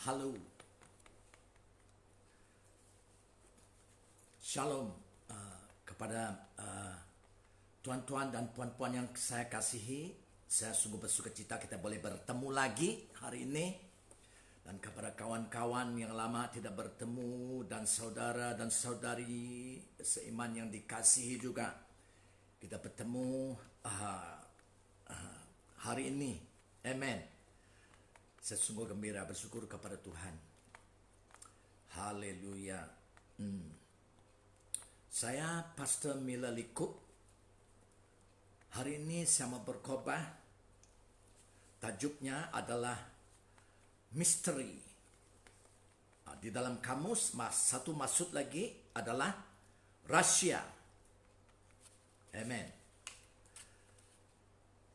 Halo, Shalom kepada tuan-tuan dan puan-puan yang saya kasihi. Saya sungguh bersuka cita kita boleh bertemu lagi hari ini. Dan kepada kawan-kawan yang lama tidak bertemu dan saudara dan saudari seiman yang dikasihi juga, kita bertemu hari ini. Amen. Saya sungguh gembira, bersyukur kepada Tuhan. Haleluya. Saya Pastor Mila Likup. Hari ini saya mau berkhotbah. Tajuknya adalah misteri. Di dalam kamus satu maksud lagi adalah rahasia. Amen.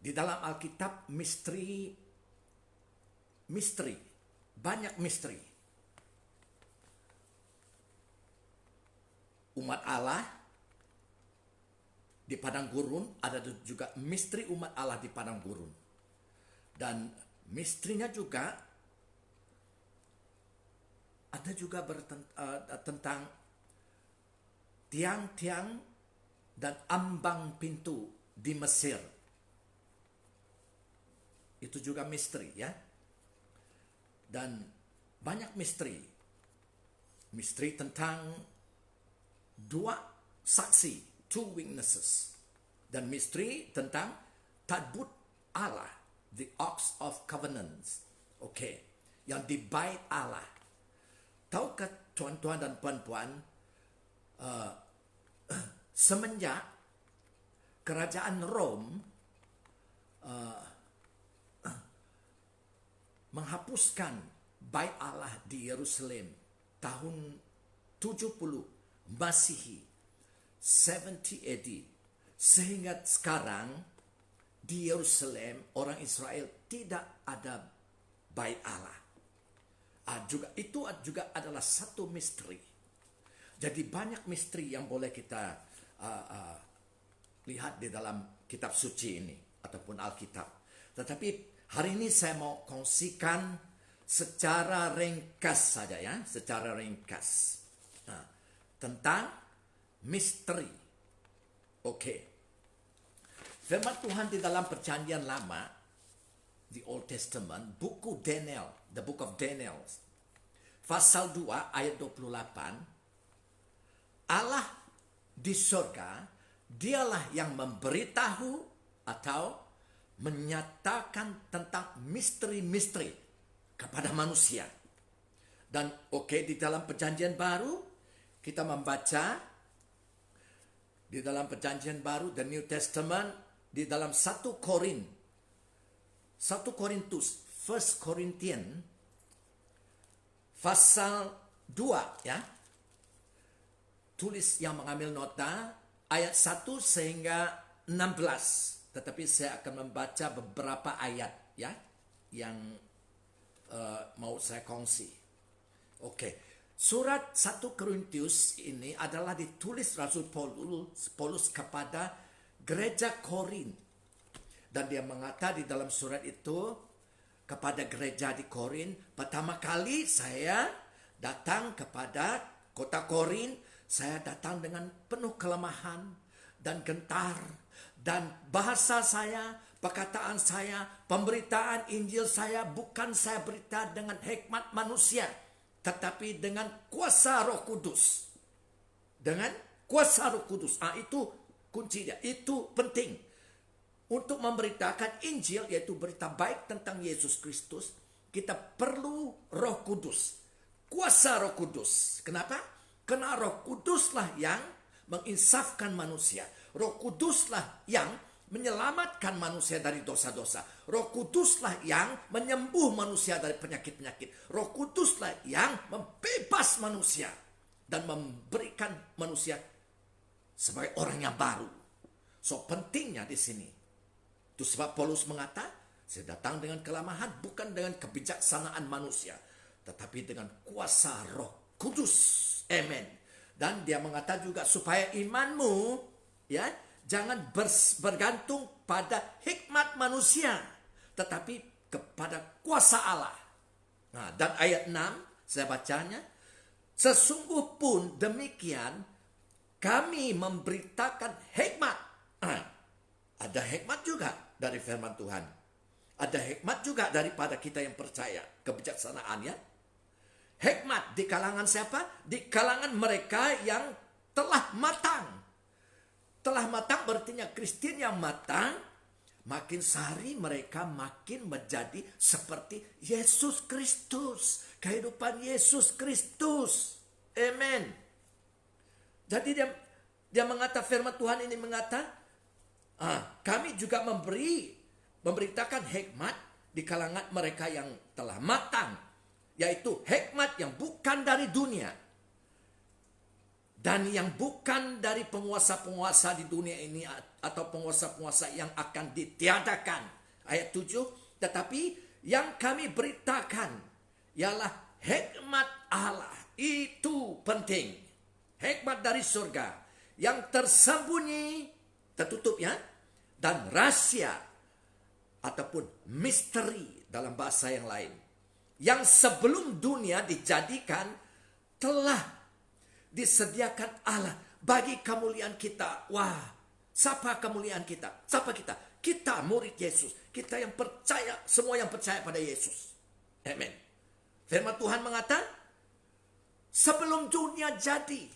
Di dalam Alkitab misteri, banyak misteri. Umat Allah di padang gurun, ada juga misteri umat Allah di padang gurun. Dan misterinya juga ada juga tentang tiang-tiang dan ambang pintu di Mesir. Itu juga misteri, ya. Dan banyak misteri. Misteri tentang dua saksi, two witnesses. Dan misteri tentang tadbut Allah, the Ark of Covenants. Oke, yang di bait Allah. Tahukah tuan-tuan dan puan-puan, semenjak kerajaan Rom menghapuskan bait Allah di Yerusalem tahun 70 Masihi, 70 AD, sehingga sekarang di Yerusalem orang Israel tidak ada bait Allah. Itu juga adalah satu misteri. Jadi banyak misteri yang boleh kita lihat di dalam kitab suci ini ataupun Alkitab. Tetapi hari ini saya mau kongsikan secara ringkas saja, ya, secara ringkas tentang misteri. Oke. Firman Tuhan di dalam Perjanjian Lama, the Old Testament, buku Daniel, the book of Daniel, pasal 2 ayat 28, Allah di surga, dialah yang memberitahu atau menyatakan tentang misteri-misteri kepada manusia. Dan di dalam Perjanjian Baru, kita membaca di dalam Perjanjian Baru, the New Testament, di dalam 1 Korintus, 1 Corinthians, pasal 2, ya. Tulis yang mengambil nota, ayat 1 sehingga 16. Tetapi saya akan membaca beberapa ayat, ya, yang mau saya kongsi. Oke. Surat 1 Korintus ini adalah ditulis Rasul Paulus kepada gereja Korin. Dan dia mengatakan di dalam surat itu kepada gereja di Korin, pertama kali saya datang kepada kota Korin, saya datang dengan penuh kelemahan dan gentar. Dan bahasa saya, perkataan saya, pemberitaan Injil saya, bukan saya berita dengan hikmat manusia, tetapi dengan kuasa Roh Kudus. Dengan kuasa Roh Kudus. Itu kuncinya. Itu penting. Untuk memberitakan Injil, yaitu berita baik tentang Yesus Kristus, kita perlu Roh Kudus. Kuasa Roh Kudus. Kenapa? Karena Roh Kuduslah yang menginsafkan manusia. Roh Kuduslah yang menyelamatkan manusia dari dosa-dosa. Roh Kuduslah yang menyembuh manusia dari penyakit-penyakit. Roh Kuduslah yang membebas manusia dan memberikan manusia sebagai orang yang baru. So pentingnya di sini. Itu sebab Paulus mengatakan, saya datang dengan kelemahan bukan dengan kebijaksanaan manusia, tetapi dengan kuasa Roh Kudus. Amen. Dan dia mengatakan juga supaya imanmu, ya, jangan bergantung pada hikmat manusia, tetapi kepada kuasa Allah. Nah, dan ayat 6 saya bacanya, sesungguh pun demikian kami memberitakan hikmat. Ada hikmat juga dari firman Tuhan. Ada hikmat juga daripada kita yang percaya kebijaksanaannya. Hikmat di kalangan siapa? Di kalangan mereka yang telah matang. Telah matang berartinya Kristen yang matang. Makin sehari mereka makin menjadi seperti Yesus Kristus. Kehidupan Yesus Kristus. Amen. Jadi dia mengata firman Tuhan ini mengata, kami juga memberitakan hikmat di kalangan mereka yang telah matang. Yaitu hikmat yang bukan dari dunia. Dan yang bukan dari penguasa-penguasa di dunia ini atau penguasa-penguasa yang akan ditiadakan. Ayat 7, tetapi yang kami beritakan ialah hikmat Allah. Itu penting. Hikmat dari surga yang tersembunyi, tertutup ya, dan rahasia ataupun misteri dalam bahasa yang lain. Yang sebelum dunia dijadikan telah disediakan Allah bagi kemuliaan kita. Wah, siapa kemuliaan kita? Siapa kita? Kita murid Yesus. Kita yang percaya, semua yang percaya pada Yesus. Amen. Firman Tuhan mengatakan, sebelum dunia jadi,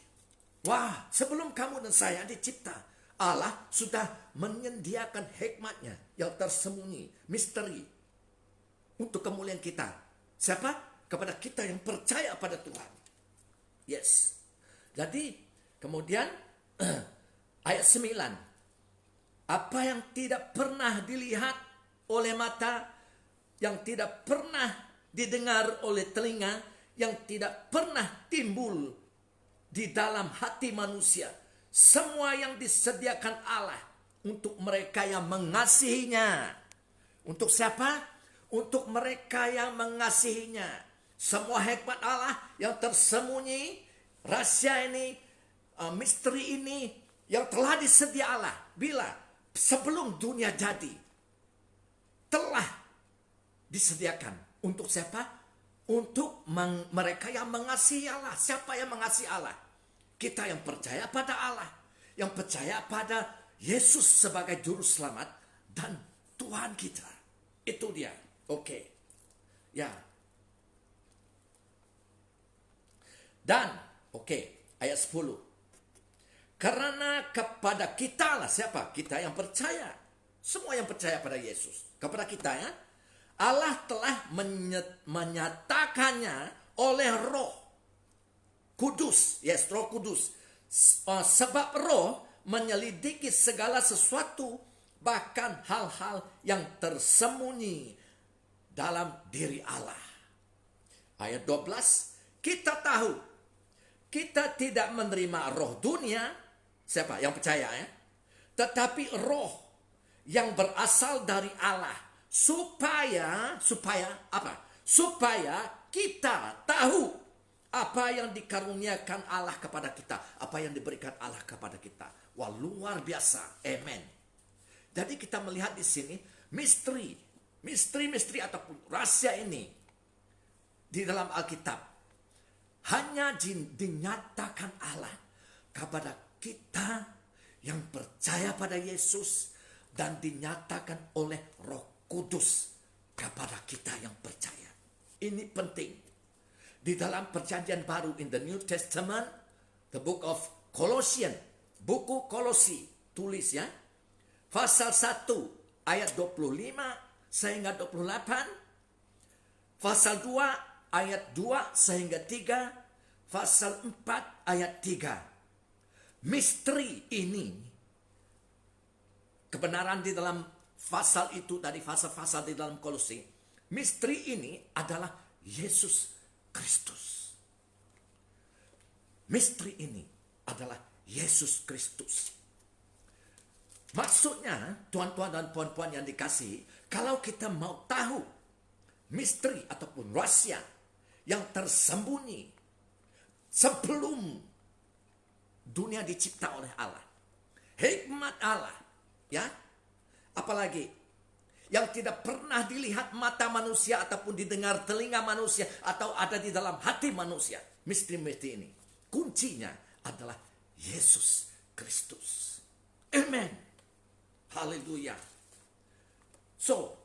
wah, sebelum kamu dan saya dicipta, Allah sudah menyediakan hikmatnya yang tersembunyi, misteri untuk kemuliaan kita. Siapa? Kepada kita yang percaya pada Tuhan. Yes. Jadi kemudian ayat 9. Apa yang tidak pernah dilihat oleh mata, yang tidak pernah didengar oleh telinga, yang tidak pernah timbul di dalam hati manusia. Semua yang disediakan Allah untuk mereka yang mengasihinya. Untuk siapa? Untuk mereka yang mengasihinya. Semua hikmat Allah yang tersembunyi, rahasia ini, misteri ini yang telah disedia Allah. Bila sebelum dunia jadi, telah disediakan. Untuk siapa? Untuk mereka yang mengasihi Allah. Siapa yang mengasihi Allah? Kita yang percaya pada Allah. Yang percaya pada Yesus sebagai juru selamat dan Tuhan kita. Itu dia. Oke. Ya. Dan, ayat 10. Karena kepada kita lah, siapa? Kita yang percaya. Semua yang percaya pada Yesus. Kepada kita ya. Allah telah menyatakannya oleh Roh Kudus. Yes, Roh Kudus. Sebab Roh menyelidiki segala sesuatu, bahkan hal-hal yang tersembunyi dalam diri Allah. Ayat 12, kita tahu kita tidak menerima roh dunia. Siapa? Yang percaya ya. Tetapi roh yang berasal dari Allah. Supaya apa? Supaya kita tahu apa yang dikaruniakan Allah kepada kita. Apa yang diberikan Allah kepada kita. Wah, luar biasa. Amen. Jadi kita melihat di sini misteri ataupun rahasia ini di dalam Alkitab hanya dinyatakan Allah kepada kita yang percaya pada Yesus dan dinyatakan oleh Roh Kudus kepada kita yang percaya. Ini penting. Di dalam perjanjian baru in the New Testament, the book of Colossians, buku Kolosi, tulis ya, pasal 1 ayat 25 sehingga 28, pasal 2 ayat 2 sehingga 3, pasal 4 ayat 3. Misteri ini, kebenaran di dalam pasal itu, tadi pasal-pasal di dalam Kolose, misteri ini adalah Yesus Kristus. Misteri ini adalah Yesus Kristus. Maksudnya, tuan-tuan dan puan-puan yang dikasihi, kalau kita mau tahu misteri ataupun rahasia yang tersembunyi sebelum dunia dicipta oleh Allah, hikmat Allah, ya, apalagi yang tidak pernah dilihat mata manusia ataupun didengar telinga manusia atau ada di dalam hati manusia. Misteri-misteri ini kuncinya adalah Yesus Kristus. Amen. Haleluya. So,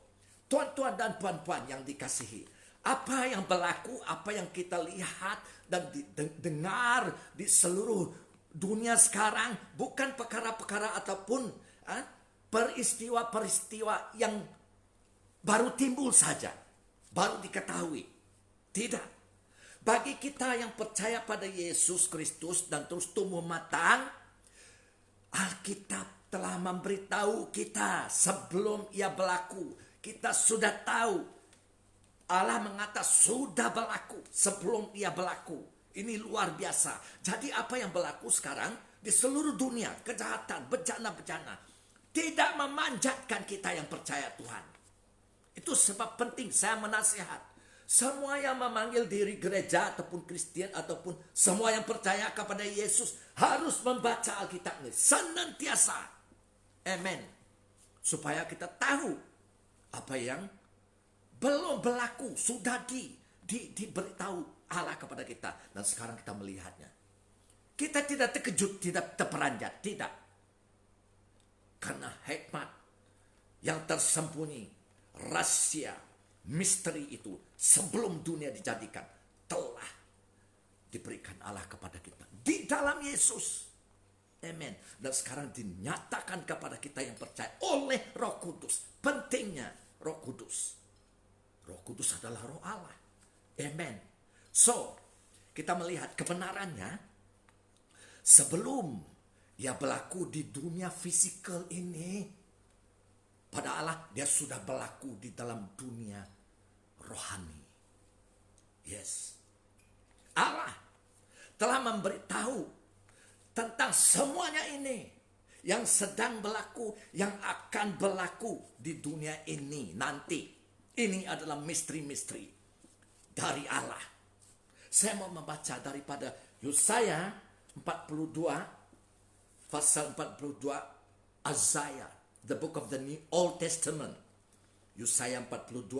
tuan-tuan dan puan-puan yang dikasihi, apa yang berlaku, apa yang kita lihat dan dengar di seluruh dunia sekarang bukan perkara-perkara ataupun peristiwa-peristiwa yang baru timbul saja, baru diketahui. Tidak. Bagi kita yang percaya pada Yesus Kristus dan terus tumbuh matang, Alkitab telah memberitahu kita sebelum ia berlaku. Kita sudah tahu. Allah mengatakan sudah berlaku sebelum ia berlaku. Ini luar biasa. Jadi apa yang berlaku sekarang di seluruh dunia, kejahatan, bencana-bencana, tidak memanjatkan kita yang percaya Tuhan. Itu sebab penting saya menasihat. Semua yang memanggil diri gereja ataupun Kristen ataupun semua yang percaya kepada Yesus harus membaca Alkitab ini senantiasa. Amen. Supaya kita tahu apa yang belum berlaku, sudah diberitahu Allah kepada kita. Dan sekarang kita melihatnya. Kita tidak terkejut, tidak terperanjat, tidak. Karena hikmat yang tersembunyi, rahasia, misteri itu sebelum dunia dijadikan telah diberikan Allah kepada kita di dalam Yesus. Amen. Dan sekarang dinyatakan kepada kita yang percaya oleh Roh Kudus. Pentingnya Roh Kudus. Roh Kudus adalah Roh Allah. Amen. So, kita melihat kebenarannya sebelum ia berlaku di dunia fisikal ini. Pada Allah dia sudah berlaku di dalam dunia rohani. Yes. Allah telah memberitahu tentang semuanya ini yang sedang berlaku, yang akan berlaku di dunia ini nanti. Ini adalah misteri-misteri dari Allah. Saya mau membaca daripada Yesaya 42 pasal 42, Isaiah, the book of the New Old Testament. Yesaya 42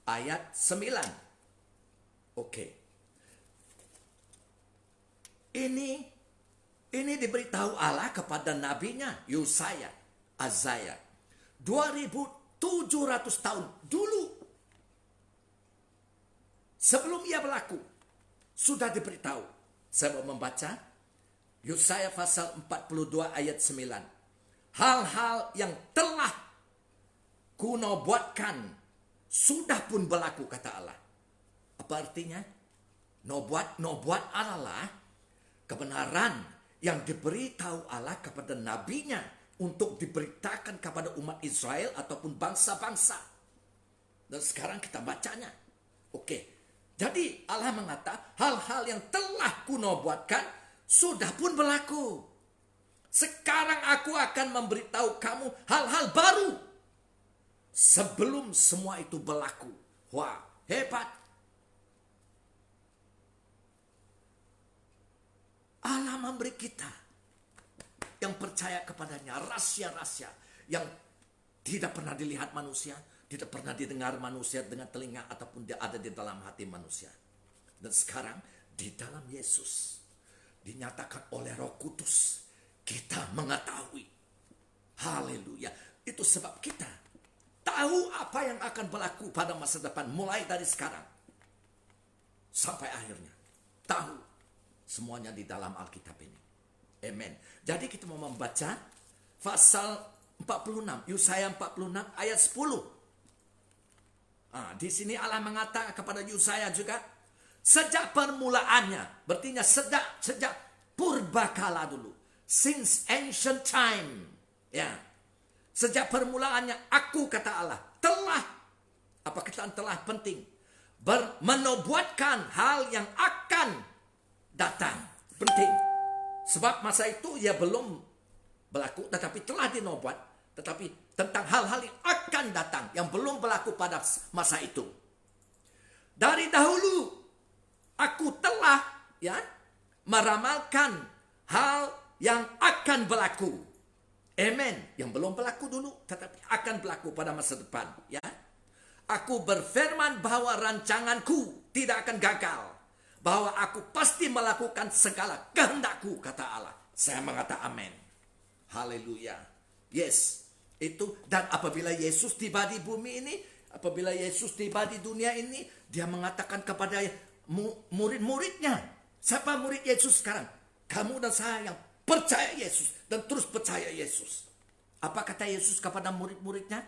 ayat 9. Oke. Ini diberitahu Allah kepada nabinya Yesaya, Isaiah. 2700 tahun dulu sebelum ia berlaku sudah diberitahu. Saya mau membaca Yesaya pasal 42 ayat 9. Hal-hal yang telah kuno buatkan sudah pun berlaku, kata Allah. Apa artinya? Nubuat adalah kebenaran yang diberitahu Allah kepada nabinya untuk diberitakan kepada umat Israel ataupun bangsa-bangsa. Dan sekarang kita bacanya. Oke. Jadi Allah mengatakan hal-hal yang telah kuno buatkan sudah pun berlaku. Sekarang aku akan memberitahu kamu hal-hal baru sebelum semua itu berlaku. Wah, hebat. Allah memberi kita yang percaya kepadanya rahasia-rahasia yang tidak pernah dilihat manusia, tidak pernah didengar manusia dengan telinga ataupun dia ada di dalam hati manusia. Dan sekarang di dalam Yesus dinyatakan oleh Roh Kudus kita mengetahui. Haleluya. Itu sebab kita tahu apa yang akan berlaku pada masa depan mulai dari sekarang sampai akhirnya. Tahu semuanya di dalam Alkitab ini. Amen. Jadi kita mau membaca pasal 46, Yesaya 46 ayat 10. Di sini Allah mengatakan kepada Yesaya juga, sejak permulaannya, berarti sejak purbakala dulu, since ancient time, ya, sejak permulaannya aku, kata Allah, telah, apa kata telah penting, menubuatkan hal yang akan datang. Penting. Sebab masa itu ia belum berlaku, tetapi telah dinubuat, tetapi tentang hal-hal yang akan datang, yang belum berlaku pada masa itu. Dari dahulu, aku telah meramalkan hal yang akan berlaku. Amen. Yang belum berlaku dulu, tetapi akan berlaku pada masa depan. Ya, aku berfirman bahwa rancanganku tidak akan gagal. Bahwa aku pasti melakukan segala kehendakku, kata Allah. Saya mengatakan amin. Haleluya. Yes. Itu, dan apabila Yesus tiba di bumi ini, apabila Yesus tiba di dunia ini, dia mengatakan kepada murid-muridnya. Siapa murid Yesus sekarang? Kamu dan saya yang percaya Yesus dan terus percaya Yesus. Apa kata Yesus kepada murid-muridnya?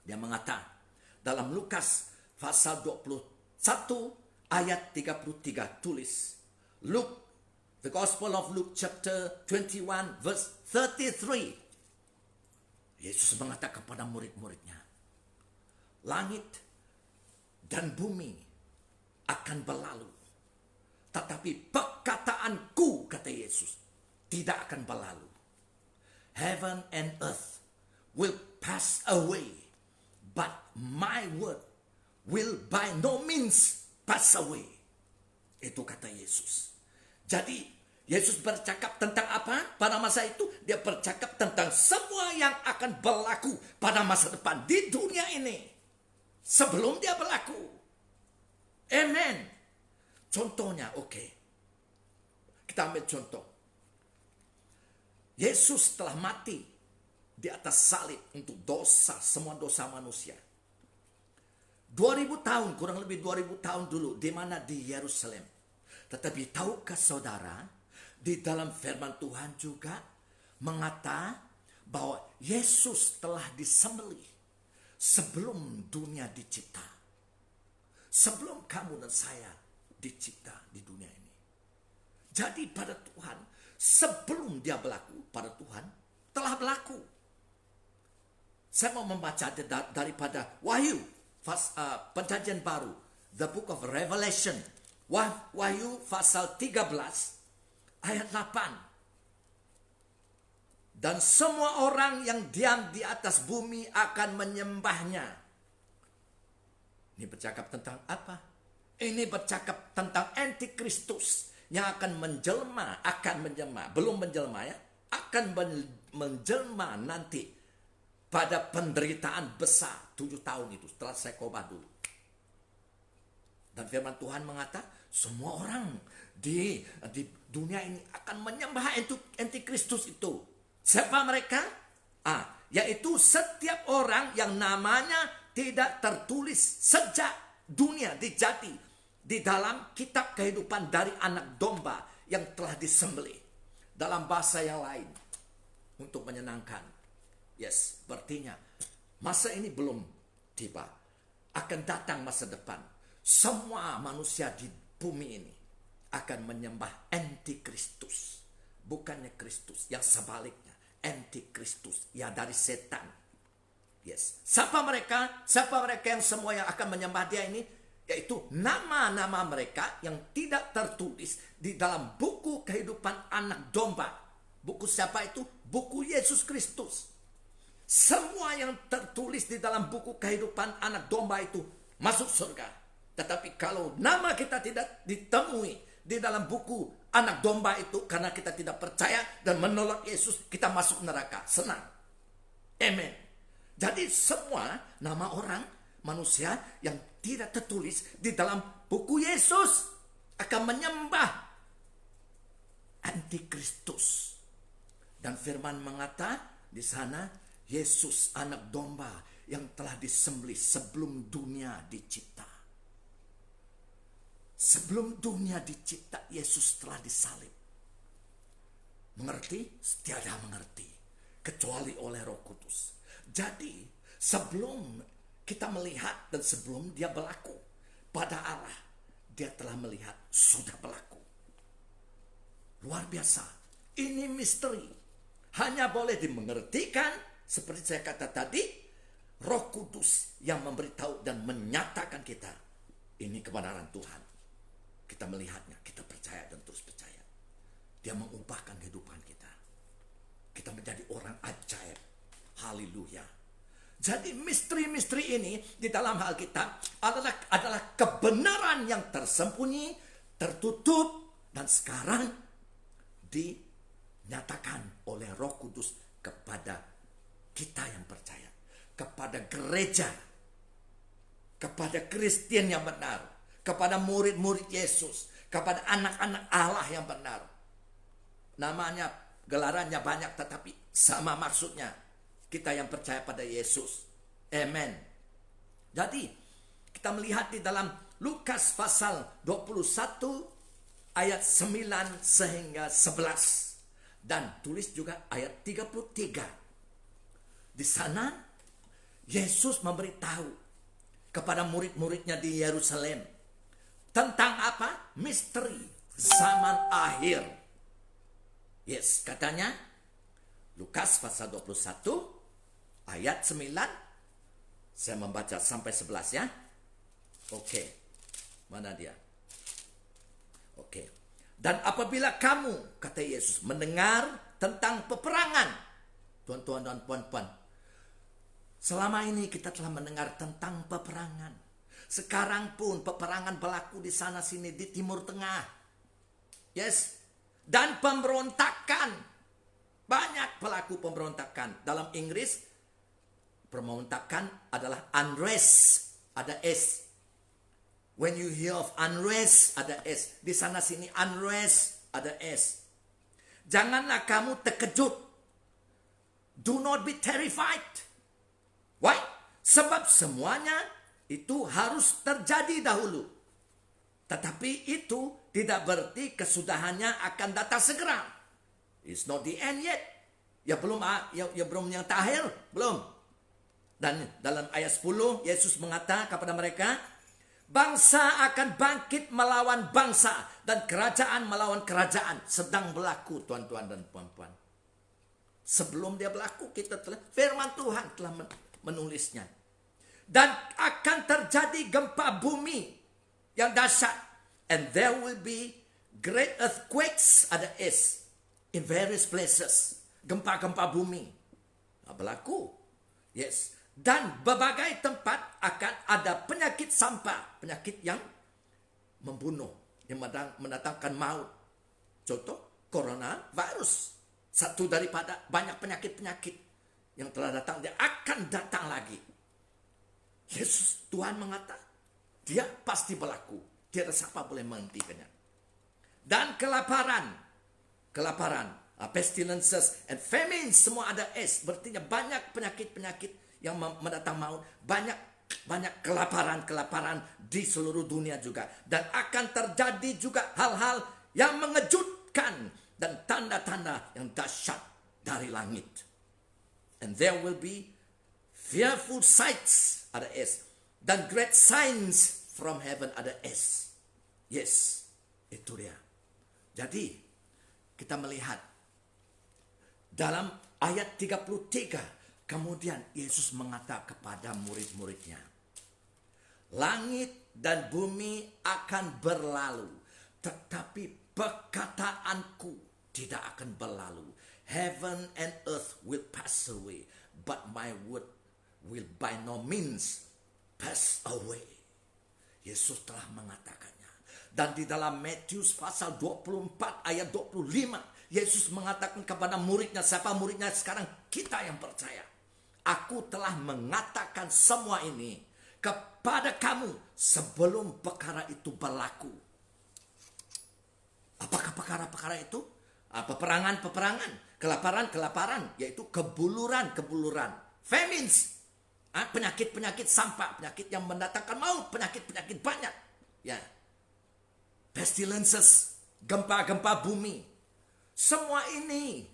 Dia mengatakan dalam Lukas pasal 21 ayat 33 tulis. Luke, the Gospel of Luke chapter 21 verse 33. Yesus mengatakan kepada murid-muridnya, langit dan bumi akan berlalu, tetapi perkataanku, kata Yesus, tidak akan berlalu. Heaven and earth will pass away, but my word will by no means pass away. Itu kata Yesus. Jadi Yesus bercakap tentang apa pada masa itu? Dia bercakap tentang semua yang akan berlaku pada masa depan di dunia ini. Sebelum dia berlaku. Amen. Contohnya, oke. Kita ambil contoh. Yesus telah mati di atas salib untuk dosa, semua dosa manusia. 2000 tahun, kurang lebih 2000 tahun dulu, di mana di Yerusalem. Tetapi tahukah saudara, di dalam firman Tuhan juga mengatakan bahwa Yesus telah disembelih sebelum dunia dicipta. Sebelum kamu dan saya dicipta di dunia ini. Jadi pada Tuhan, sebelum dia berlaku, pada Tuhan telah berlaku. Saya mau membaca daripada Wahyu, Perjanjian Baru, the book of Revelation, Wahyu pasal 13, ayat 8. Dan semua orang yang diam di atas bumi akan menyembahnya. Ini bercakap tentang apa? Ini bercakap tentang Antikristus yang akan menjelma, belum menjelma ya, akan menjelma nanti pada penderitaan besar 7 tahun itu setelah saya khotbah dulu. Dan firman Tuhan mengatakan semua orang di dunia ini akan menyembah Antikristus itu. Siapa mereka? Yaitu setiap orang yang namanya tidak tertulis sejak dunia dijadi di dalam kitab kehidupan dari anak domba yang telah disembelih. Dalam bahasa yang lain, untuk menyenangkan. Yes, artinya masa ini belum tiba. Akan datang masa depan. Semua manusia di bumi ini akan menyembah Antikristus. Bukannya Kristus, yang sebaliknya. Antikristus, ya dari setan. Yes. Siapa mereka? Siapa mereka yang semua yang akan menyembah dia ini? Yaitu nama-nama mereka yang tidak tertulis di dalam buku kehidupan anak domba. Buku siapa itu? Buku Yesus Kristus. Semua yang tertulis di dalam buku kehidupan anak domba itu masuk surga. Tetapi kalau nama kita tidak ditemui di dalam buku anak domba itu, karena kita tidak percaya dan menolak Yesus, kita masuk neraka. Senang. Amen. Jadi semua nama orang manusia yang tidak tertulis di dalam buku Yesus akan menyembah Antikristus. Dan firman mengatakan di sana, Yesus anak domba yang telah disembelih sebelum dunia dicipta. Sebelum dunia dicipta, Yesus telah disalib. Mengerti? Tiada mengerti. Kecuali oleh Roh Kudus. Jadi, sebelum kita melihat dan sebelum dia berlaku pada Allah, dia telah melihat, sudah berlaku. Luar biasa. Ini misteri. Hanya boleh dimengertikan, seperti saya kata tadi, Roh Kudus yang memberitahu dan menyatakan kita. Ini kebenaran Tuhan. Kita melihatnya, kita percaya dan terus percaya. Dia mengubahkan kehidupan kita. Kita menjadi orang ajaib. Haleluya. Jadi misteri-misteri ini di dalam hal kita adalah kebenaran yang tersembunyi, tertutup, dan sekarang dinyatakan oleh Roh Kudus kepada kita yang percaya, kepada gereja, kepada Kristen yang benar, kepada murid-murid Yesus, kepada anak-anak Allah yang benar. Namanya, gelarannya banyak, tetapi sama maksudnya. Kita yang percaya pada Yesus. Amen. Jadi, kita melihat di dalam Lukas pasal 21 ayat 9 sehingga 11. Dan tulis juga ayat 33. Di sana, Yesus memberitahu kepada murid-muridnya di Yerusalem tentang apa? Misteri zaman akhir. Yes, katanya Lukas pasal 21 ayat 9. Saya membaca sampai 11 ya. Oke. Mana dia? Oke. Dan apabila kamu, kata Yesus, mendengar tentang peperangan. Tuan-tuan dan puan-puan, selama ini kita telah mendengar tentang peperangan. Sekarang pun peperangan berlaku di sana sini di Timur Tengah. Yes. Dan pemberontakan. Banyak pelaku pemberontakan. Dalam Inggris, pemberontakan adalah unrest. Ada S. When you hear of unrest, ada S. Di sana sini unrest, ada S. Janganlah kamu terkejut. Do not be terrified. Why? Sebab semuanya itu harus terjadi dahulu. Tetapi itu tidak berarti kesudahannya akan datang segera. It's not the end yet. Ya belum yang terakhir, belum. Dan dalam ayat 10, Yesus mengatakan kepada mereka, bangsa akan bangkit melawan bangsa dan kerajaan melawan kerajaan. Sedang berlaku, tuan-tuan dan puan-puan. Sebelum dia berlaku, kita telah, firman Tuhan telah menulisnya. Dan akan terjadi gempa bumi yang dahsyat. And there will be great earthquakes, ada S, in various places. Gempa-gempa bumi. Berlaku. Yes. Dan berbagai tempat akan ada penyakit sampah. Penyakit yang membunuh. Yang mendatangkan maut. Contoh, coronavirus. Satu daripada banyak penyakit-penyakit yang telah datang. Dia akan datang lagi. Yesus, Tuhan mengatakan, dia pasti berlaku. Tiada siapa boleh menghentikannya. Dan kelaparan. Pestilences and famine. Semua ada S. Berarti banyak penyakit-penyakit yang mendatang maut, banyak kelaparan di seluruh dunia juga. Dan akan terjadi juga hal-hal yang mengejutkan dan tanda-tanda yang dahsyat dari langit. And there will be fearful sights, ada S. Dan great signs from heaven, ada S. Yes, itu dia. Jadi, kita melihat dalam ayat 33, kemudian Yesus mengatakan kepada murid-muridnya, langit dan bumi akan berlalu, tetapi perkataanku tidak akan berlalu. Heaven and earth will pass away, but my word will by no means pass away. Yesus telah mengatakannya. Dan di dalam Matius pasal 24 ayat 25, Yesus mengatakan kepada muridnya, siapa muridnya sekarang? Kita yang percaya. Aku telah mengatakan semua ini kepada kamu sebelum perkara itu berlaku. Apakah perkara-perkara itu? Peperangan, kelaparan, yaitu kebuluran, famines, penyakit sampah, penyakit yang mendatangkan maut, penyakit banyak, ya, pestilences, gempa bumi, semua ini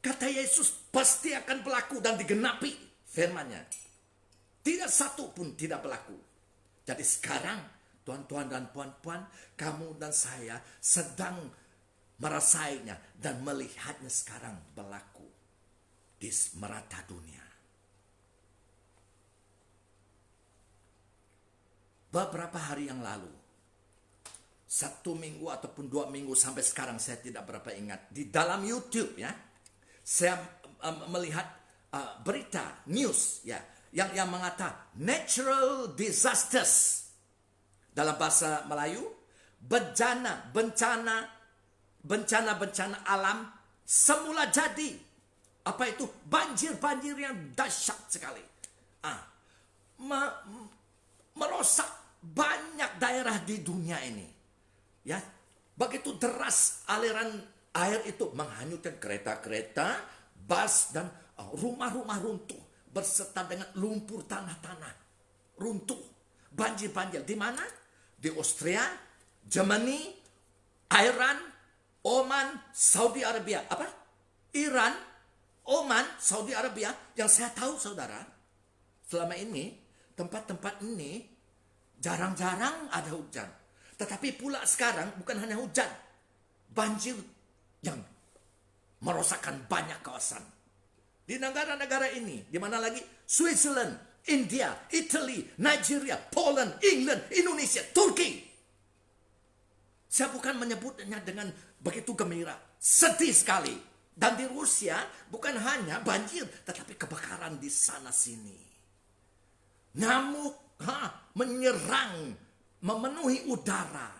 kata Yesus pasti akan berlaku dan digenapi firman-Nya. Tidak satu pun tidak berlaku. Jadi sekarang, tuan-tuan dan puan-puan, kamu dan saya sedang merasainya dan melihatnya sekarang berlaku di merata dunia. Beberapa hari yang lalu, 1 minggu ataupun 2 minggu sampai sekarang saya tidak berapa ingat, di dalam YouTube ya, saya melihat berita news ya yang mengatakan natural disasters, dalam bahasa Melayu bencana alam semula jadi Apa itu? Banjir-banjir yang dahsyat sekali. Ah, merusak banyak daerah di dunia ini. Ya, begitu deras aliran air itu menghanyutkan kereta-kereta, bus, dan rumah-rumah runtuh berserta dengan lumpur tanah-tanah runtuh. Banjir-banjir di mana? Di Austria, Germany, Iran, Oman, Saudi Arabia. Apa? Iran, Oman, Saudi Arabia. Yang saya tahu, saudara, selama ini tempat-tempat ini jarang-jarang ada hujan. Tetapi pula sekarang bukan hanya hujan, banjir yang merosakkan banyak kawasan. Di negara-negara ini, di mana lagi? Switzerland, India, Italy, Nigeria, Poland, England, Indonesia, Turki. Saya bukan menyebutnya dengan begitu gembira, sedih sekali. Dan di Rusia bukan hanya banjir, tetapi kebakaran di sana sini. Nyamuk menyerang, memenuhi udara.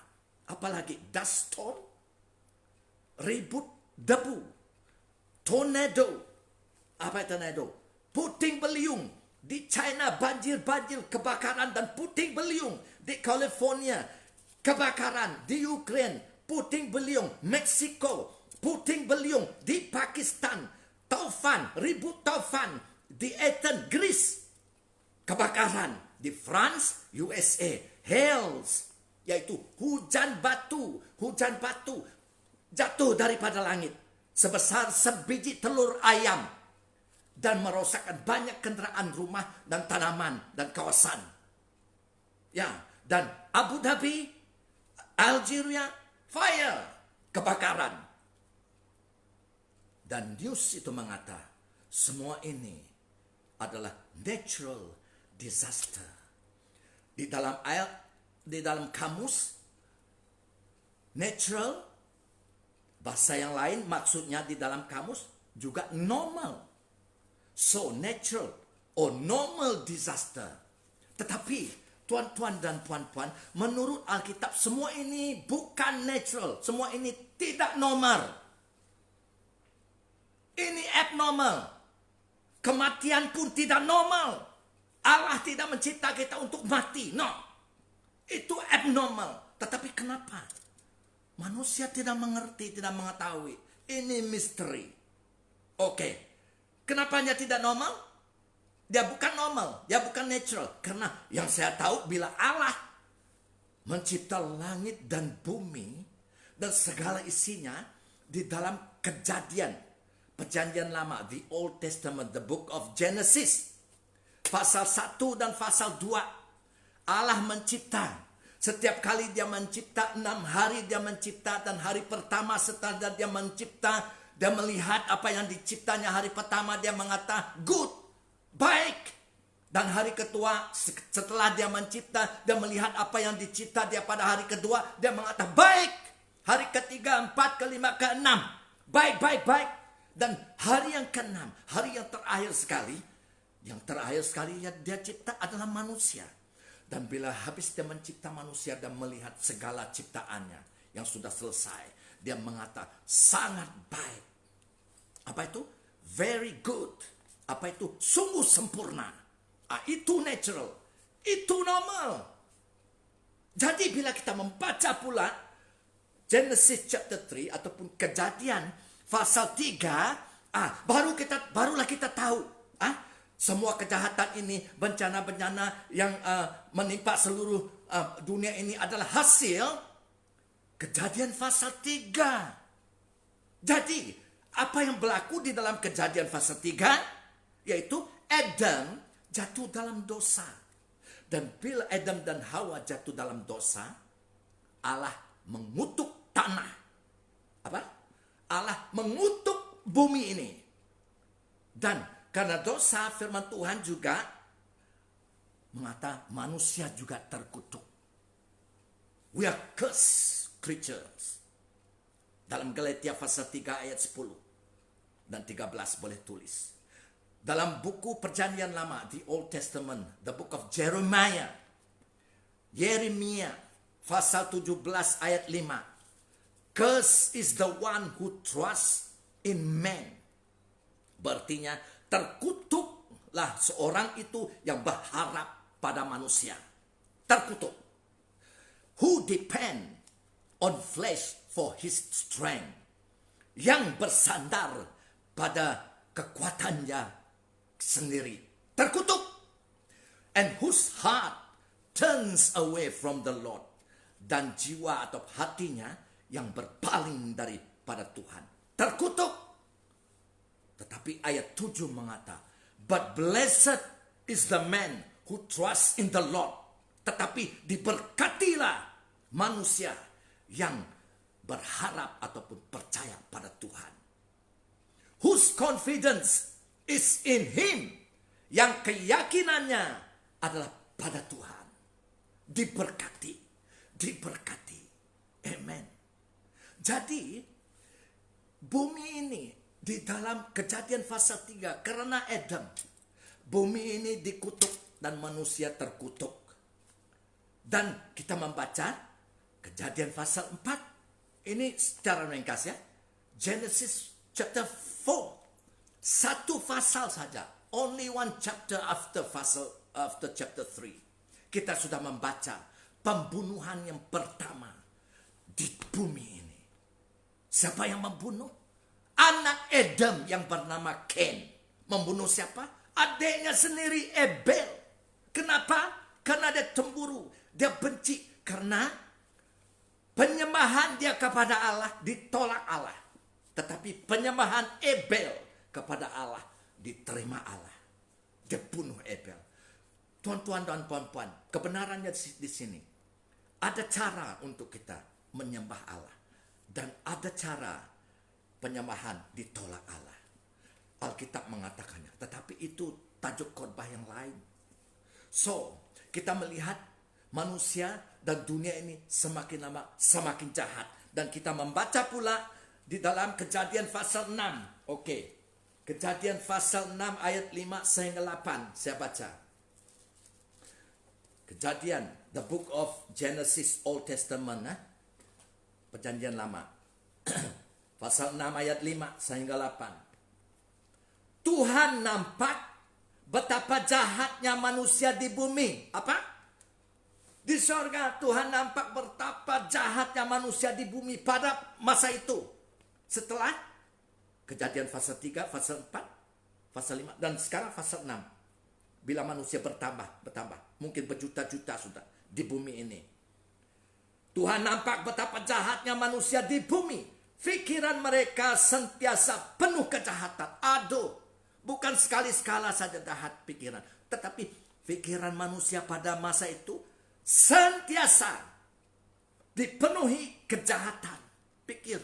Apalagi dust storm, ribut debu, tornado. Apa itu tornado? Puting beliung. Di China banjir-banjir, kebakaran dan puting beliung. Di California kebakaran. Di Ukraine puting beliung. Meksiko puting beliung. Di Pakistan taufan, ribut taufan. Di Athens, Greece kebakaran. Di France, USA, hails, yaitu hujan batu jatuh daripada langit sebesar sebiji telur ayam dan merosakkan banyak kendaraan, rumah dan tanaman dan kawasan. Ya, dan Abu Dhabi, Algeria, fire, kebakaran. Dan news itu mengata semua ini adalah natural disaster. Di dalam kamus natural, bahasa yang lain maksudnya di dalam kamus juga normal. So natural or normal disaster. Tetapi tuan-tuan dan puan-puan, menurut Alkitab semua ini bukan natural, semua ini tidak normal. Ini abnormal. Kematian pun tidak normal. Allah tidak mencipta kita untuk mati. No. Itu abnormal. Tetapi kenapa? Manusia tidak mengerti, tidak mengetahui. Ini misteri. Oke. Kenapa dia tidak normal? Dia bukan normal. Dia bukan natural. Karena yang saya tahu bila Allah mencipta langit dan bumi dan segala isinya di dalam Kejadian. Perjanjian lama. The Old Testament. The Book of Genesis. Pasal 1 dan pasal 2. Allah mencipta. Setiap kali dia mencipta, 6 hari dia mencipta. Dan hari pertama setelah dia mencipta, dia melihat apa yang diciptanya hari pertama. Dia mengatakan good, baik. Dan hari kedua setelah dia mencipta, dia melihat apa yang dicipta dia pada hari kedua. Dia mengatakan baik. Hari ketiga, 4, kelima, keenam. Baik, baik, baik. Dan hari yang keenam, hari yang terakhir sekali. Yang terakhir sekali dia cipta adalah manusia. Dan bila habis dia mencipta manusia dan melihat segala ciptaannya yang sudah selesai, dia mengatakan sangat baik. Apa itu? Very good. Apa itu? Sungguh sempurna. Itu natural. Itu normal. Jadi bila kita membaca pula Genesis chapter 3 ataupun Kejadian pasal 3, barulah kita tahu. Semua kejahatan ini, bencana-bencana yang menimpa seluruh dunia ini adalah hasil Kejadian pasal 3. Jadi, apa yang berlaku di dalam Kejadian pasal 3? Yaitu Adam jatuh dalam dosa. Dan bila Adam dan Hawa jatuh dalam dosa, Allah mengutuk tanah. Apa? Allah mengutuk bumi ini. Dan karena dosa, firman Tuhan juga mengatakan manusia juga terkutuk. We are cursed creatures. Dalam Galatia pasal 3 ayat 10 dan 13 boleh tulis. Dalam buku Perjanjian Lama, the Old Testament, the book of Jeremiah, Yeremia pasal 17 ayat 5. Cursed is the one who trusts in man, Berartinya terkutuklah seorang itu yang berharap pada manusia. Terkutuk. Who depend on flesh for his strength. Yang bersandar pada kekuatannya sendiri. Terkutuk. And whose heart turns away from the Lord. Dan jiwa atau hatinya yang berpaling daripada Tuhan. Terkutuk. Tetapi ayat 7 mengata, but blessed is the man who trusts in the Lord. Tetapi diberkatilah manusia yang berharap ataupun percaya pada Tuhan. Whose confidence is in him. Yang keyakinannya adalah pada Tuhan. Diberkati. Diberkati. Amen. Jadi bumi ini di dalam Kejadian pasal 3 karena Adam, bumi ini dikutuk dan manusia terkutuk. Dan kita membaca Kejadian pasal 4 ini secara ringkas ya. Genesis chapter 4. Satu pasal saja. Only one chapter after chapter 3. Kita sudah membaca pembunuhan yang pertama di bumi ini. Siapa yang membunuh? Anak Adam yang bernama Cain. Membunuh siapa? Adiknya sendiri Abel. Kenapa? Karena dia cemburu. Dia benci. Karena penyembahan dia kepada Allah ditolak Allah. Tetapi penyembahan Abel kepada Allah diterima Allah. Dia bunuh Abel. Tuan-tuan dan puan-puan, kebenarannya di sini. Ada cara untuk kita menyembah Allah. Dan ada cara penyembahan ditolak Allah. Alkitab mengatakannya. Tetapi itu tajuk khotbah yang lain. So, kita melihat manusia dan dunia ini semakin lama semakin jahat. Dan kita membaca pula di dalam Kejadian pasal 6. Oke. Kejadian pasal 6 ayat 5 sehingga 8. Saya baca. Kejadian, the book of Genesis, Old Testament. Perjanjian lama. Pasal 6 ayat 5 sehingga 8. Tuhan nampak betapa jahatnya manusia di bumi. Apa? Di sorga Tuhan nampak betapa jahatnya manusia di bumi pada masa itu. Setelah Kejadian pasal 3, pasal 4, pasal 5, dan sekarang pasal 6. Bila manusia bertambah. Mungkin berjuta-juta sudah di bumi ini. Tuhan nampak betapa jahatnya manusia di bumi. Pikiran mereka sentiasa penuh kejahatan. Aduh, bukan sekali-sekala saja jahat pikiran. Tetapi pikiran manusia pada masa itu sentiasa dipenuhi kejahatan. Pikir.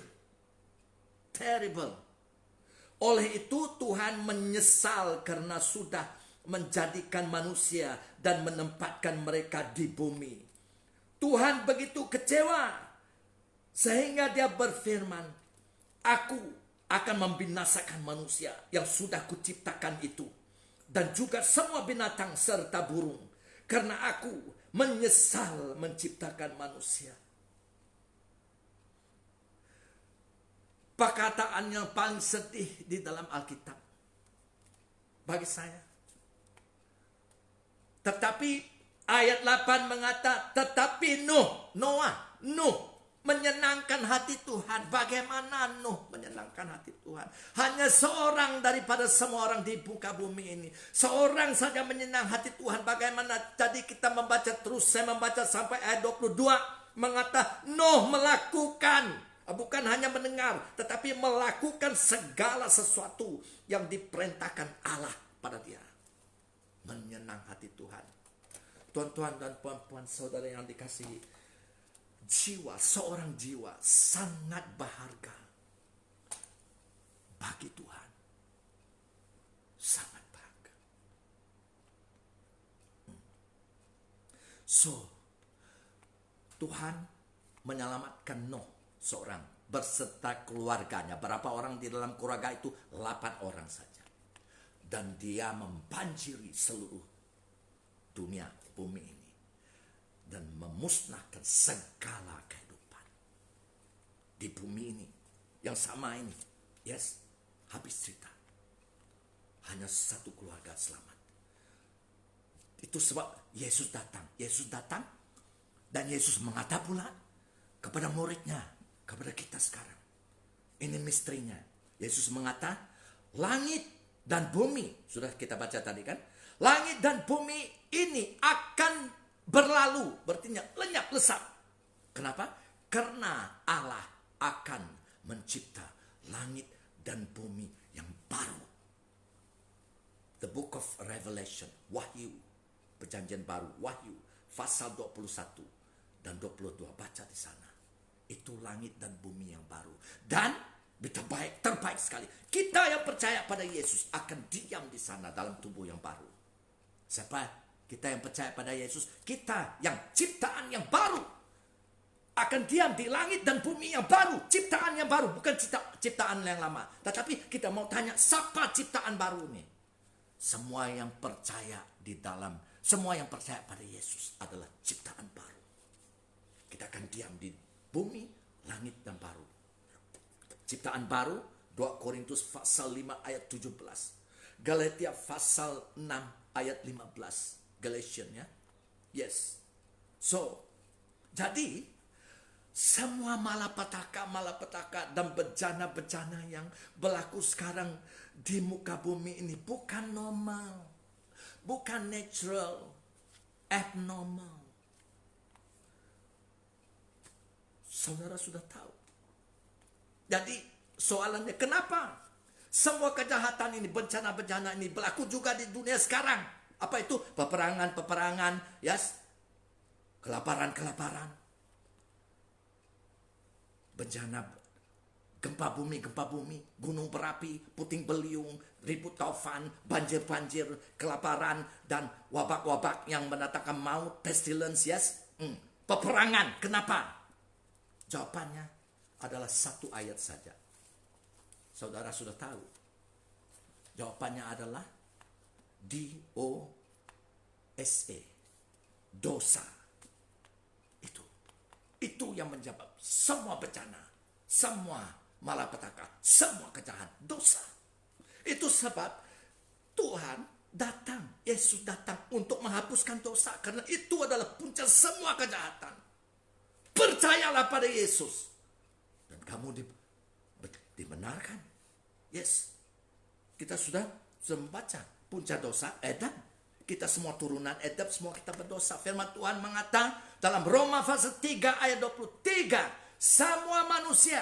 Terrible. Oleh itu Tuhan menyesal karena sudah menjadikan manusia dan menempatkan mereka di bumi. Tuhan begitu kecewa sehingga dia berfirman, aku akan membinasakan manusia yang sudah kuciptakan itu. Dan juga semua binatang serta burung. Karena aku menyesal menciptakan manusia. Perkataan yang paling sedih di dalam Alkitab. Bagi saya. Tetapi ayat 8 mengatakan, tetapi Noah menyenangkan hati Tuhan. Bagaimana Nuh menyenangkan hati Tuhan? Hanya seorang daripada semua orang di muka bumi ini. Seorang saja menyenang hati Tuhan. Bagaimana? Tadi kita membaca terus. Saya membaca sampai ayat 22. Mengatakan Nuh melakukan. Bukan hanya mendengar. Tetapi melakukan segala sesuatu yang diperintahkan Allah pada dia. Menyenang hati Tuhan. Tuan-tuan dan puan-puan saudara yang dikasihi. Seorang jiwa sangat berharga bagi Tuhan. Sangat berharga. So, Tuhan menyelamatkan Nuh seorang berserta keluarganya. Berapa orang di dalam keluarga itu? 8 orang saja. Dan dia membanjiri seluruh dunia bumi ini. Dan memusnahkan segala kehidupan di bumi ini. Yang sama ini. Yes, habis cerita. hanya satu keluarga selamat. Itu sebab Yesus datang. Yesus datang dan Yesus mengatakan pula kepada muridnya, kepada kita sekarang. Ini misterinya. Yesus mengatakan, langit dan bumi, sudah kita baca tadi kan? Langit dan bumi ini akan berlalu, berarti lenyap lesap. Kenapa? Karena Allah akan mencipta langit dan bumi yang baru. The Book of Revelation, Wahyu, Perjanjian Baru, Wahyu, pasal 21 dan 22, baca di sana. Itu langit dan bumi yang baru. Dan terbaik sekali. Kita yang percaya pada Yesus akan diam di sana dalam tubuh yang baru. Siapa? Kita yang percaya pada Yesus, kita yang ciptaan yang baru akan diam di langit dan bumi yang baru. Ciptaan yang baru, bukan ciptaan yang lama. Tetapi kita mau tanya, siapa ciptaan baru ini? Semua yang percaya semua yang percaya pada Yesus adalah ciptaan baru. Kita akan diam di bumi, langit dan baru. Ciptaan baru, 2 Korintus pasal 5 ayat 17. Galatia pasal 6 ayat 15. Galatians ya. Yes. So, jadi semua malapetaka dan bencana-bencana yang berlaku sekarang di muka bumi ini bukan normal, bukan natural, abnormal. Saudara sudah tahu. Jadi soalannya, kenapa semua kejahatan ini, bencana-bencana ini berlaku juga di dunia sekarang? Apa itu? Peperangan, yes, kelaparan, bencana, gempa bumi, gunung berapi, puting beliung, ribut taufan, banjir, kelaparan, dan wabak-wabak yang mendatangkan maut, pestilence, yes. Peperangan, kenapa? Jawabannya adalah satu ayat saja. Saudara sudah tahu. Jawabannya adalah DOSA. Dosa. Itu yang menjawab semua bencana, semua malapetaka, semua kejahatan, dosa. Itu sebab Tuhan datang, Yesus datang untuk menghapuskan dosa. Karena itu adalah puncak semua kejahatan. Percayalah pada Yesus. Dan kamu dibenarkan. Yes. Kita sudah membaca puncak dosa, Adam. Kita semua turunan Adam, semua kita berdosa. Firman Tuhan mengatakan dalam Roma pasal 3 ayat 23. Semua manusia.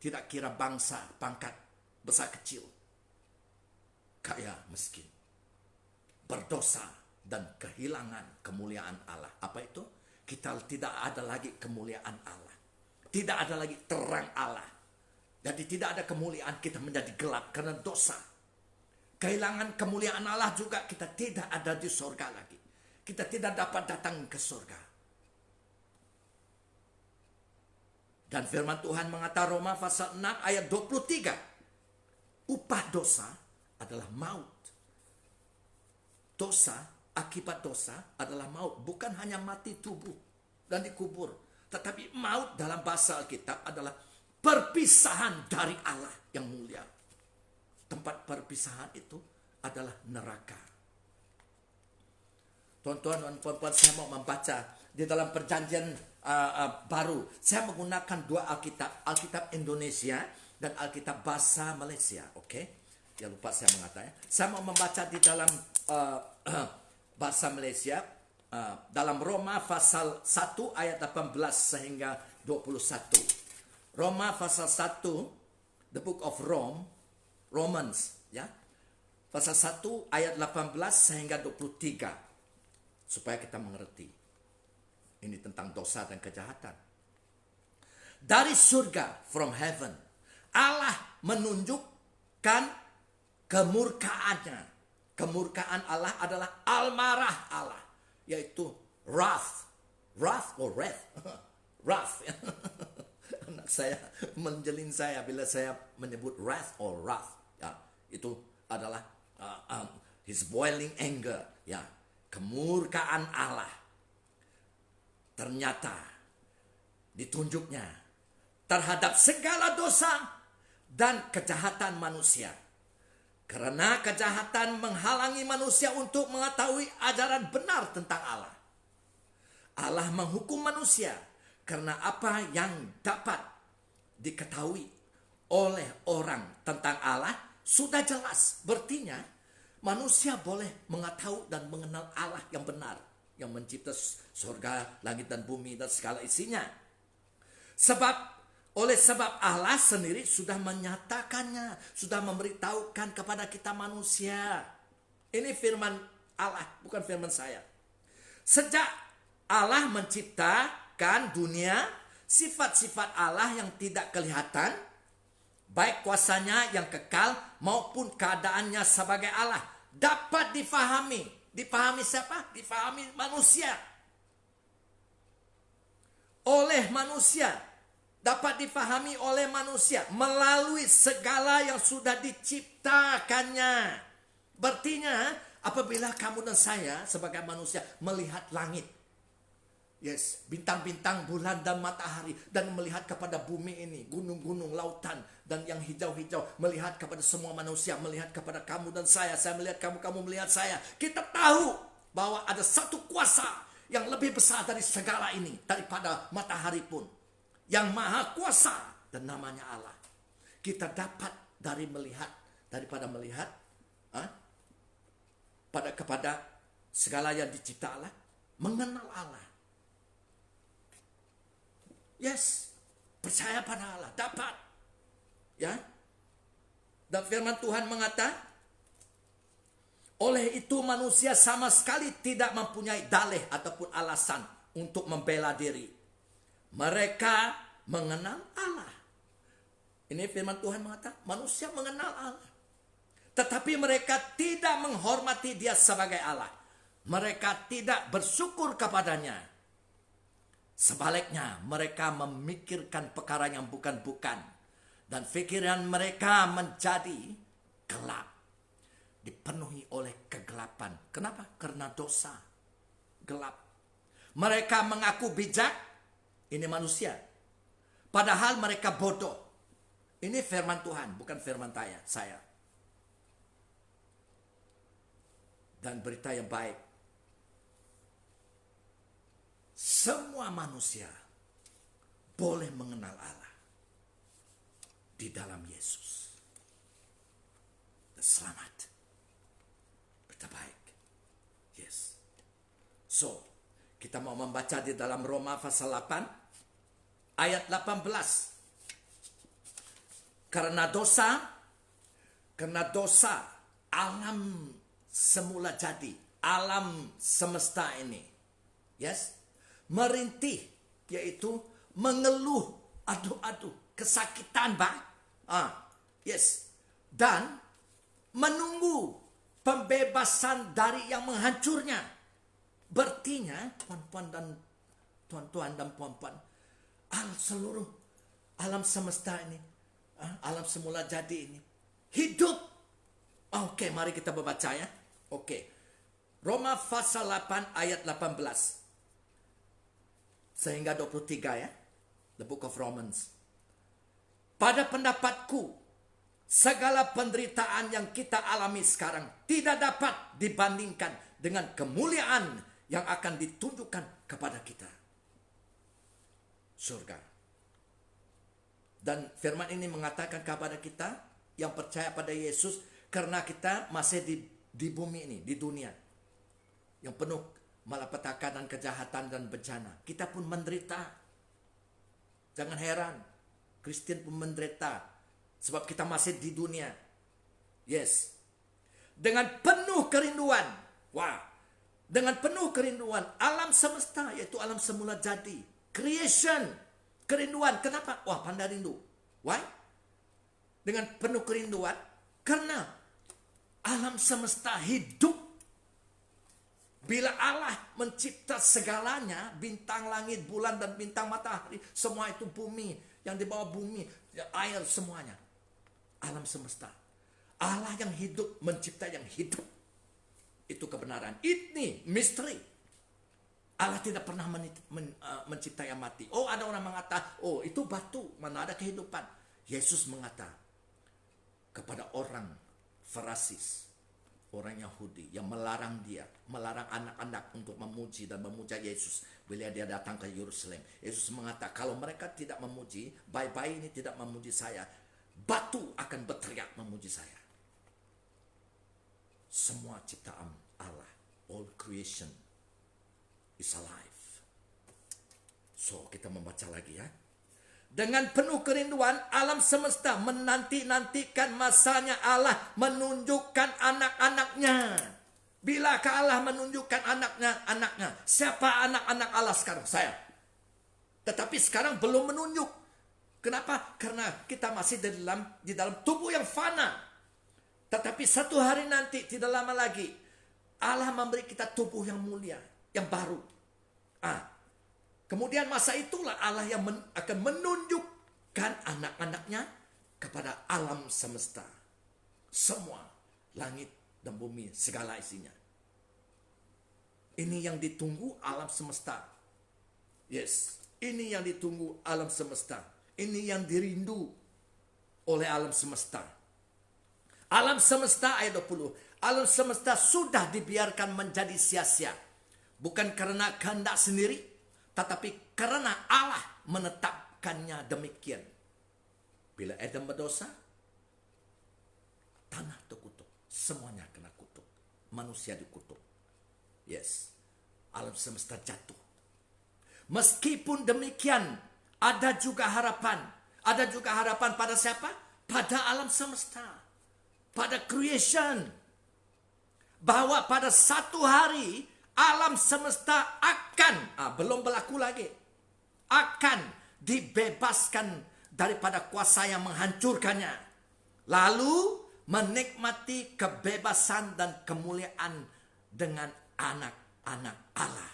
Tidak kira bangsa, pangkat, besar kecil. Kaya, miskin. Berdosa dan kehilangan kemuliaan Allah. Apa itu? Kita tidak ada lagi kemuliaan Allah. Tidak ada lagi terang Allah. Jadi tidak ada kemuliaan, kita menjadi gelap karena dosa. Kehilangan kemuliaan Allah juga, kita tidak ada di surga lagi. Kita tidak dapat datang ke surga. Dan firman Tuhan mengatakan Roma pasal 6 ayat 23. Upah dosa adalah maut. Dosa, akibat dosa adalah maut. Bukan hanya mati tubuh dan dikubur. Tetapi maut dalam bahasa Alkitab adalah perpisahan dari Allah yang mulia. Tempat perpisahan itu adalah neraka. Tuan-tuan dan puan-puan, saya mau membaca di dalam perjanjian baru. Saya menggunakan dua Alkitab. Alkitab Indonesia dan Alkitab bahasa Malaysia. Oke? Ya lupa saya mengatakan. Saya mau membaca di dalam bahasa Malaysia. Dalam Roma pasal 1 ayat 18 sehingga 21. Roma pasal 1, the book of Romans, ya. Pasal 1 ayat 18 sehingga 23. Supaya kita mengerti. Ini tentang dosa dan kejahatan. Dari surga, from heaven, Allah menunjukkan kemurkaannya. Kemurkaan Allah adalah amarah Allah, yaitu wrath. Wrath or wrath? Wrath. Anak saya menjelin saya bila saya menyebut wrath or wrath. Ya, itu adalah his boiling anger. Ya, kemurkaan Allah. Ternyata ditunjuknya terhadap segala dosa dan kejahatan manusia. Karena kejahatan menghalangi manusia untuk mengetahui ajaran benar tentang Allah. Allah menghukum manusia karena apa yang dapat diketahui oleh orang tentang Allah sudah jelas. Berarti manusia boleh mengetahui dan mengenal Allah yang benar, yang mencipta surga, langit dan bumi dan segala isinya. Oleh sebab Allah sendiri sudah menyatakannya, sudah memberitahukan kepada kita manusia. Ini firman Allah, bukan firman saya. Sejak Allah menciptakan dunia, sifat-sifat Allah yang tidak kelihatan, baik kuasanya yang kekal maupun keadaannya sebagai Allah, dapat difahami. Difahami siapa? Difahami manusia. Oleh manusia. Dapat difahami oleh manusia melalui segala yang sudah diciptakannya. Berartinya apabila kamu dan saya sebagai manusia melihat langit, yes, bintang-bintang, bulan dan matahari, dan melihat kepada bumi ini, gunung-gunung, lautan, dan yang hijau-hijau, melihat kepada semua manusia, melihat kepada kamu dan saya melihat kamu, kamu melihat saya. Kita tahu bahwa ada satu kuasa yang lebih besar dari segala ini, daripada matahari pun, yang maha kuasa, dan namanya Allah. Kita dapat daripada melihat kepada segala yang dicipta Allah, mengenal Allah. Yes, percaya pada Allah, dapat. Ya. Dan firman Tuhan mengatakan, oleh itu manusia sama sekali tidak mempunyai dalih ataupun alasan untuk membela diri. Mereka mengenal Allah. Ini firman Tuhan mengatakan, manusia mengenal Allah. Tetapi mereka tidak menghormati Dia sebagai Allah. Mereka tidak bersyukur kepadanya. Sebaliknya, mereka memikirkan perkara yang bukan-bukan. Dan pikiran mereka menjadi gelap. Dipenuhi oleh kegelapan. Kenapa? Karena dosa. Gelap. Mereka mengaku bijak. Ini manusia. Padahal mereka bodoh. Ini firman Tuhan, bukan firman saya. Dan berita yang baik. Semua manusia boleh mengenal Allah di dalam Yesus. Dan selamat. Berita baik. Yes. So, kita mau membaca di dalam Roma pasal 8 ayat 18. Karena dosa alam semula jadi, alam semesta ini, yes, merintih, yaitu mengeluh, adu-adu, kesakitan, yes, dan menunggu pembebasan dari yang menghancurnya. Berartinya, tuan-tuan dan puan-puan, seluruh alam semesta ini, alam semula jadi ini, hidup. Oke, mari kita membaca ya. Oke. Roma pasal 8 ayat 18 sehingga 23 ya. The Book of Romans. Pada pendapatku, segala penderitaan yang kita alami sekarang tidak dapat dibandingkan dengan kemuliaan yang akan ditunjukkan kepada kita. Surga. Dan firman ini mengatakan kepada kita yang percaya pada Yesus, karena kita masih di bumi ini, di dunia yang penuh malapetaka dan kejahatan dan bencana. Kita pun menderita. Jangan heran, Kristen pun menderita sebab kita masih di dunia. Yes. Dengan penuh kerinduan. Wah. Dengan penuh kerinduan alam semesta, yaitu alam semula jadi, creation, kerinduan. Kenapa? Wah, pandai rindu. Why? Dengan penuh kerinduan karena alam semesta hidup. Bila Allah mencipta segalanya, bintang langit, bulan dan bintang matahari, semua itu bumi, yang di bawah bumi, air semuanya. Alam semesta. Allah yang hidup mencipta yang hidup. Itu kebenaran. Ini misteri. Allah tidak pernah mencipta yang mati. Oh, ada orang mengatakan, oh itu batu, mana ada kehidupan. Yesus mengatakan, kepada orang Farisis, orang Yahudi yang melarang anak-anak untuk memuji dan memuja Yesus bila dia datang ke Yerusalem. Yesus mengatakan, kalau mereka tidak memuji, bayi-bayi ini tidak memuji saya, batu akan berteriak memuji saya. Semua ciptaan Allah, all creation is alive. So, kita membaca lagi ya. Dengan penuh kerinduan, alam semesta menanti-nantikan masanya Allah menunjukkan anak-anaknya. Bilakah Allah menunjukkan anaknya? Siapa anak-anak Allah sekarang? Saya. Tetapi sekarang belum menunjuk. Kenapa? Karena kita masih di dalam tubuh yang fana. Tetapi satu hari nanti, tidak lama lagi, Allah memberi kita tubuh yang mulia, yang baru. Kemudian masa itulah Allah yang akan menunjukkan anak-anaknya kepada alam semesta. Semua, langit dan bumi, segala isinya. Ini yang ditunggu alam semesta. Yes, ini yang ditunggu alam semesta. Ini yang dirindu oleh alam semesta. Alam semesta ayat 20. Alam semesta sudah dibiarkan menjadi sia-sia. Bukan karena kehendak sendiri, tetapi karena Allah menetapkannya demikian. Bila Adam berdosa, tanah terkutuk. Semuanya kena kutuk. Manusia dikutuk. Yes. Alam semesta jatuh. Meskipun demikian, ada juga harapan. Ada juga harapan pada siapa? Pada alam semesta. Pada creation. Bahwa pada satu hari, alam semesta belum berlaku lagi, akan dibebaskan daripada kuasa yang menghancurkannya. Lalu menikmati kebebasan dan kemuliaan dengan anak-anak Allah.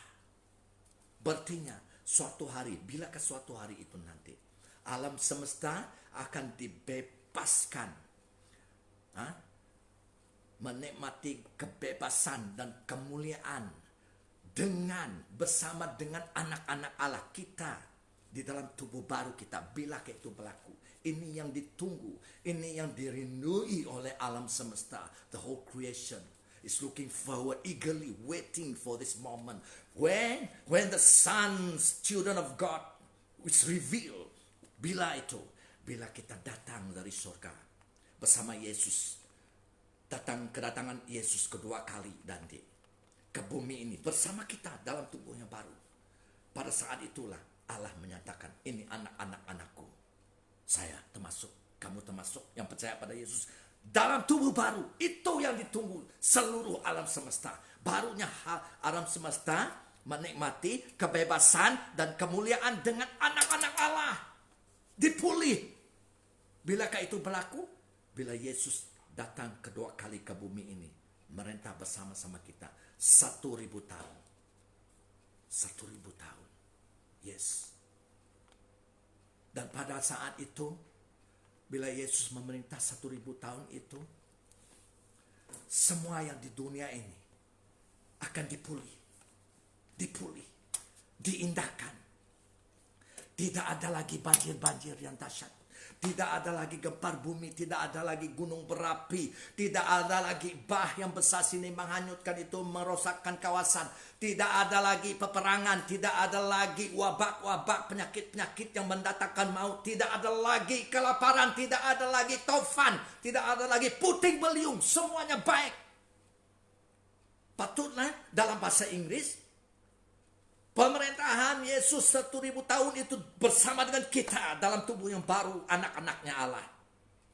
Berartinya suatu hari, bilakah suatu hari itu nanti, alam semesta akan dibebaskan. Menikmati kebebasan dan kemuliaan bersama dengan anak-anak Allah kita di dalam tubuh baru kita. Bila itu berlaku, ini yang ditunggu, ini yang dirindui oleh alam semesta. The whole creation is looking forward, eagerly waiting for this moment when the sons, children of God is revealed. Bila kita datang dari surga bersama Yesus, kedatangan Yesus kedua kali nanti ke bumi ini bersama kita dalam tubuh yang baru. Pada saat itulah Allah menyatakan, ini anak-anak-anakku. Saya termasuk, kamu termasuk yang percaya pada Yesus dalam tubuh baru. Itu yang ditunggu seluruh alam semesta. Barunya alam semesta menikmati kebebasan dan kemuliaan dengan anak-anak Allah. Dipulih. Bilakah itu berlaku? Bila Yesus datang kedua kali ke bumi ini, merentah bersama-sama kita 1.000 tahun. 1.000 tahun. Yes. Dan pada saat itu, bila Yesus memerintah 1.000 tahun itu, semua yang di dunia ini akan dipulih, diindahkan. Tidak ada lagi banjir-banjir yang dahsyat. Tidak ada lagi gempar bumi, tidak ada lagi gunung berapi, tidak ada lagi bah yang besar sini menghanyutkan itu, merosakkan kawasan. Tidak ada lagi peperangan, tidak ada lagi wabak-wabak, penyakit-penyakit yang mendatangkan maut. Tidak ada lagi kelaparan, tidak ada lagi taufan, tidak ada lagi puting beliung, semuanya baik. Patutlah dalam bahasa Inggris, pemerintahan Yesus 1.000 tahun itu bersama dengan kita dalam tubuh yang baru, anak-anaknya Allah.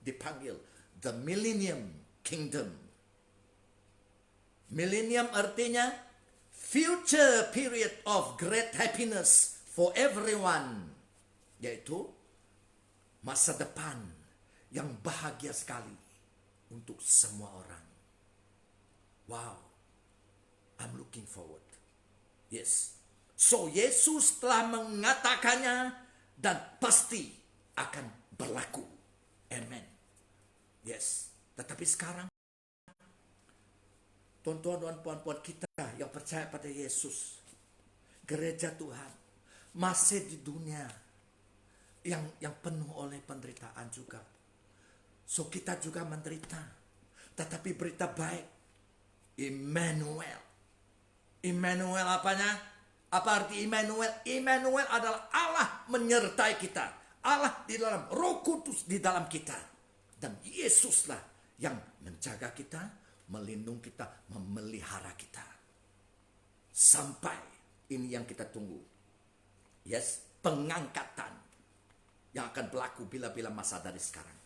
Dipanggil the Millennium Kingdom. Millennium artinya future period of great happiness for everyone. Yaitu masa depan yang bahagia sekali untuk semua orang. Wow, I'm looking forward. Yes. So Yesus telah mengatakannya dan pasti akan berlaku. Amen. Yes. Tetapi sekarang, tuan-tuan dan puan-puan kita yang percaya pada Yesus, gereja Tuhan, masih di dunia yang penuh oleh penderitaan juga. So kita juga menderita. Tetapi berita baik, Immanuel. Immanuel apanya? Apa arti Immanuel? Immanuel adalah Allah menyertai kita. Allah di dalam Roh Kudus di dalam kita. Dan Yesuslah yang menjaga kita, melindungi kita, memelihara kita. Sampai ini yang kita tunggu. Yes, pengangkatan yang akan berlaku bila-bila masa dari sekarang.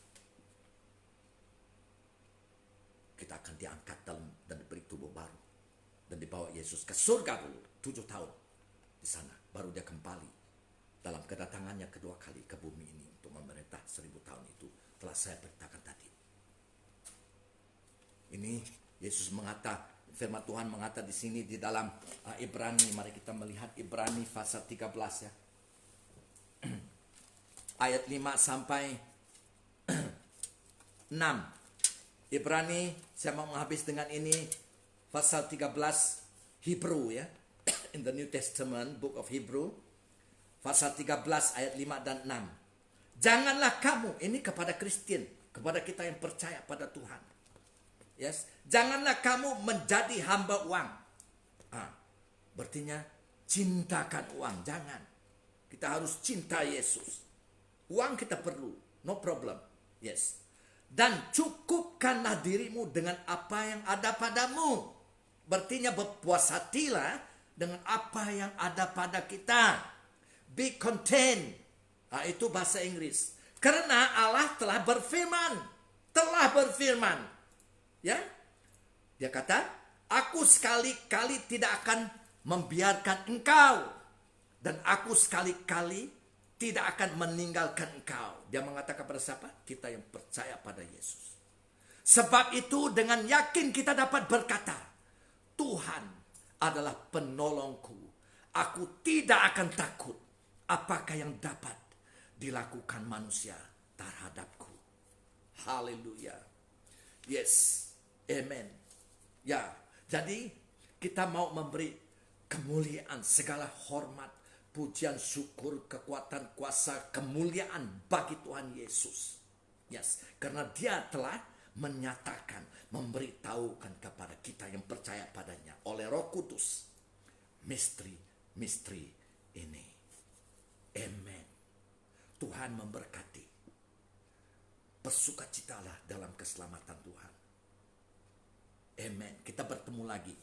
Kita akan diangkat dan diberi tubuh baru. Dan dibawa Yesus ke surga dulu. 7 tahun di sana. Baru dia kembali dalam kedatangannya kedua kali ke bumi ini. Untuk memerintah 1000 tahun itu. Telah saya beritakan tadi. Ini Yesus firman Tuhan mengata di sini di dalam Ibrani. Mari kita melihat Ibrani pasal 13 ya. Ayat 5 sampai 6. Ibrani, saya mau menghabis dengan ini, pasal 13 Hebrew ya. In the New Testament, Book of Hebrew, pasal 13 ayat 5 dan 6. Janganlah kamu, ini kepada Kristen, kepada kita yang percaya pada Tuhan. Yes, janganlah kamu menjadi hamba uang. Berartinya cintakan uang, jangan. Kita harus cinta Yesus. Uang kita perlu, no problem. Yes. Dan cukupkanlah dirimu dengan apa yang ada padamu. Berartinya berpuas hatilah dengan apa yang ada pada kita. Be content. Itu bahasa Inggris. Karena Allah telah berfirman. Ya. Dia kata, aku sekali-kali tidak akan membiarkan engkau. Dan aku sekali-kali tidak akan meninggalkan engkau. Dia mengatakan kepada siapa? Kita yang percaya pada Yesus. Sebab itu dengan yakin kita dapat berkata, Tuhan adalah penolongku. Aku tidak akan takut. Apakah yang dapat dilakukan manusia terhadapku? Haleluya. Yes. Amen. Ya. Jadi kita mau memberi kemuliaan, segala hormat, pujian, syukur, kekuatan, kuasa, kemuliaan bagi Tuhan Yesus. Yes, karena dia telah menyatakan, memberitahukan kepada kita yang percaya padanya oleh Roh Kudus misteri ini. Amen. Tuhan memberkati. Bersukacitalah dalam keselamatan Tuhan. Amen. Kita bertemu lagi